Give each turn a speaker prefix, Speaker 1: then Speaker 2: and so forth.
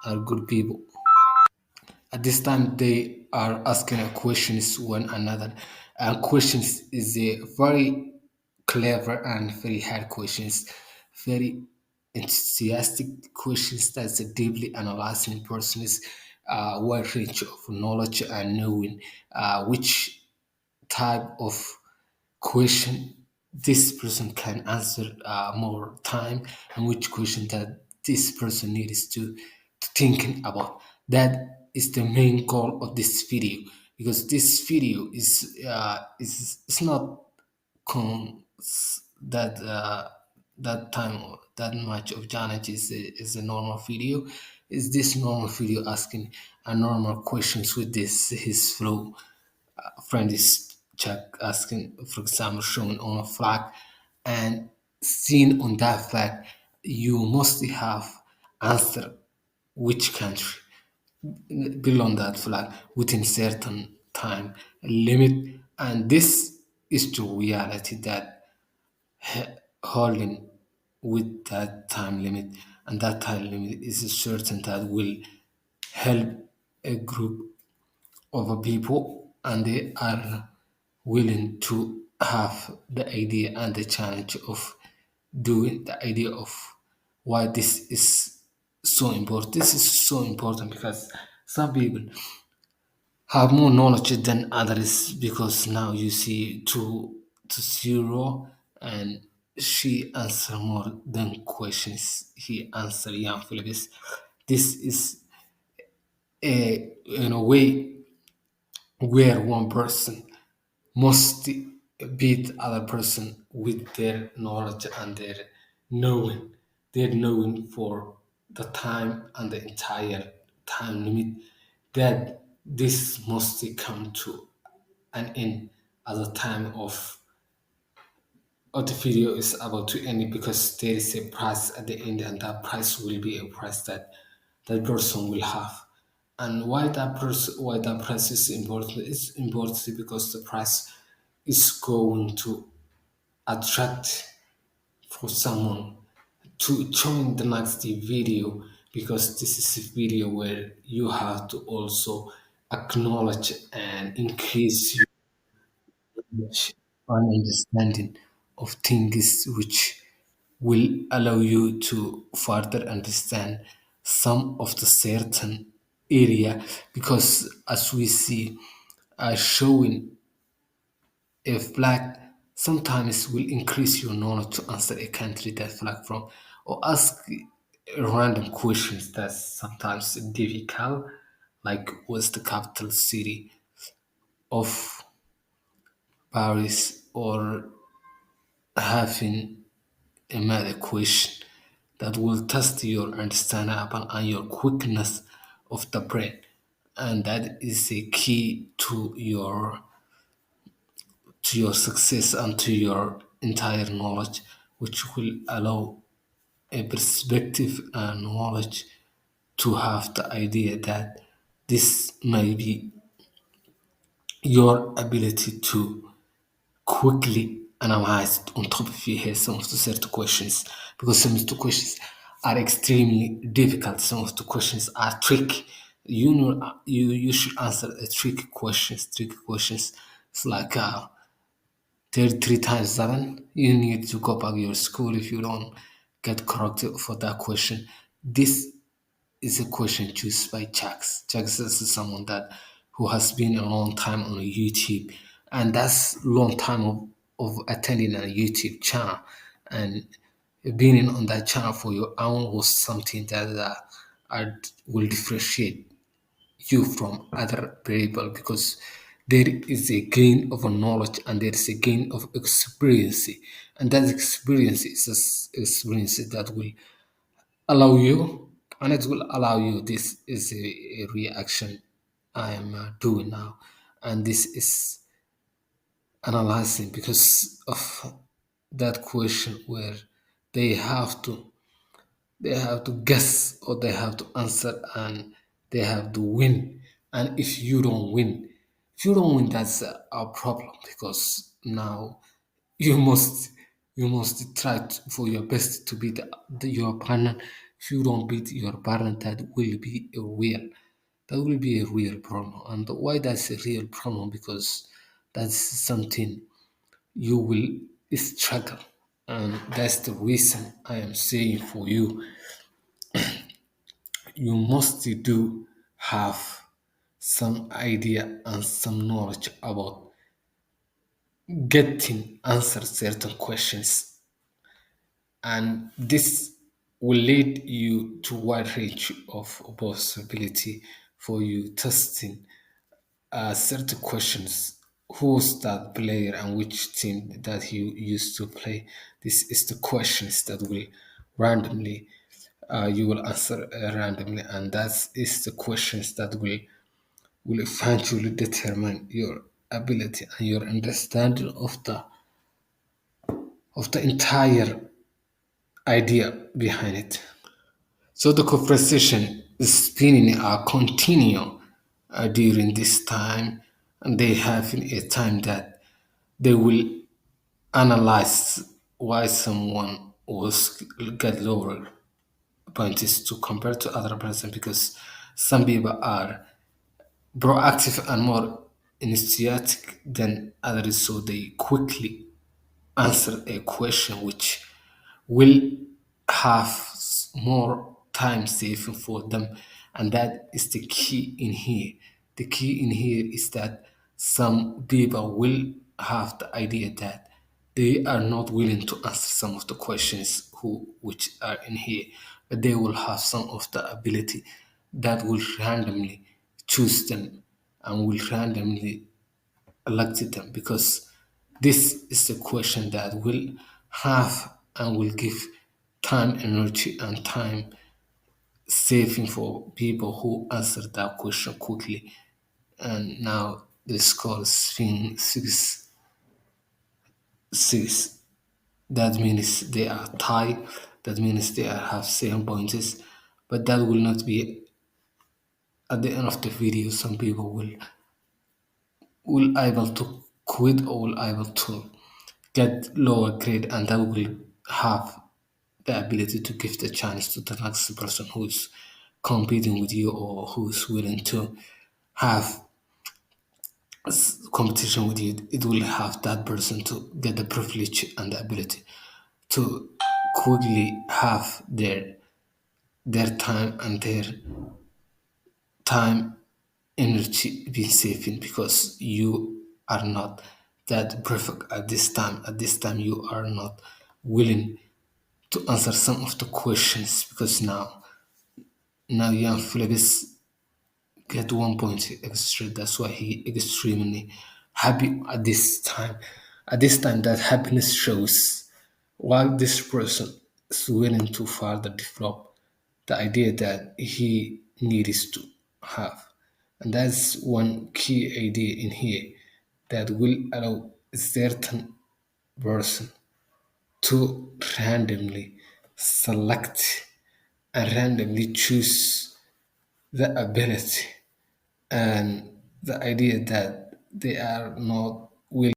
Speaker 1: are good people. At this time, they are asking questions one another. And questions is a very clever and very hard questions, very enthusiastic questions that's a deeply analyzing person's wide range of knowledge and knowing which type of question this person can answer more time and which question that this person needs to thinking about. That is the main goal of this video, because this video is it's not that that time that much of challenge is a normal video. Is this normal video asking a normal questions with this his flow? Friend is check asking, for example, showing on a flag, and seen on that flag, you must have answered which country belong that flag within certain time limit, and this is the reality that holding with that time limit, and that time limit is a certain that will help a group of a people, and they are willing to have the idea and the challenge of doing the idea of why this is so important. This is so important because some people have more knowledge than others, because now you see 2-0, and she answer more than questions he answer, young Phillips. This is a in a way where one person must beat other person with their knowledge and their knowing for the time and the entire time limit, that this must come to an end at the time of the video is about to end, because there is a price at the end, and that price will be a price that that person will have. And why that price is important? It's important because the price is going to attract for someone to join the next video, because this is a video where you have to also acknowledge and increase your knowledge and understanding of things, which will allow you to further understand some of the certain area, because as we see showing a flag sometimes will increase your knowledge to answer a country that flag from, or ask random questions that's sometimes difficult, like what's the capital city of Paris, or having another question that will test your understanding and your quickness of the brain, and that is a key to your success and to your entire knowledge, which will allow a perspective and knowledge to have the idea that this may be your ability to quickly analyze on top of your head some of the certain questions, because some of the questions are extremely difficult. Some of the questions are tricky. You know, you should answer a tricky questions. Tricky questions. It's like 33 times 7. You need to go back to your school if you don't get corrected for that question. This is a question chosen by chunkz. Chunkz is someone that who has been a long time on YouTube, and that's long time of attending a YouTube channel, and being on that channel for your own was something that will differentiate you from other people, because there is a gain of a knowledge and there is a gain of experience, and that experience is experience that will allow you, and it will allow you, this is a reaction I am doing now, and this is analyzing because of that question where they have to they have to guess, or they have to answer, and they have to win. And if you don't win, that's a problem, because now you must you must try for your best to beat your opponent, If you don't beat your parent, that will be a real problem. And why that's a real problem? Because that's something you will struggle. And that's the reason I am saying for you, you must do have some idea and some knowledge about getting answer certain questions, and this will lead you to wide range of possibility for you testing certain questions. Who's that player and which team that he used to play? This is the questions that will randomly you will answer randomly, and that is the questions that will eventually determine your ability and your understanding of the entire idea behind it. So the conversation is spinning continue during this time, and they have a time that they will analyze why someone was get lower points to compare to other person, because some people are proactive and more enthusiastic than others, so they quickly answer a question which will have more time saving for them, and that is the key in here. The key in here is that some people will have the idea that they are not willing to answer some of the questions which are in here, but they will have some of the ability that will randomly choose them and will randomly elected them, because this is the question that will have and will give time, energy, and time saving for people who answer that question quickly. And now the score is being 6-6. That means they are tied. That means they have same points. But that will not be at the end of the video. Some people will able to quit or will able to get lower grade, and that will have the ability to give the chance to the next person who's competing with you or who's willing to have competition with you. It will have that person to get the privilege and the ability to quickly have their time and their time energy being saving, because you are not that perfect at this time. At this time you are not willing to answer some of the questions, because now young Phillips get 1 point extra. That's why he extremely happy at this time. At this time, that happiness shows why this person is willing to further develop the idea that he needs to have. And that's one key idea in here that will allow a certain person to randomly select and randomly choose the ability and the idea that they are not willing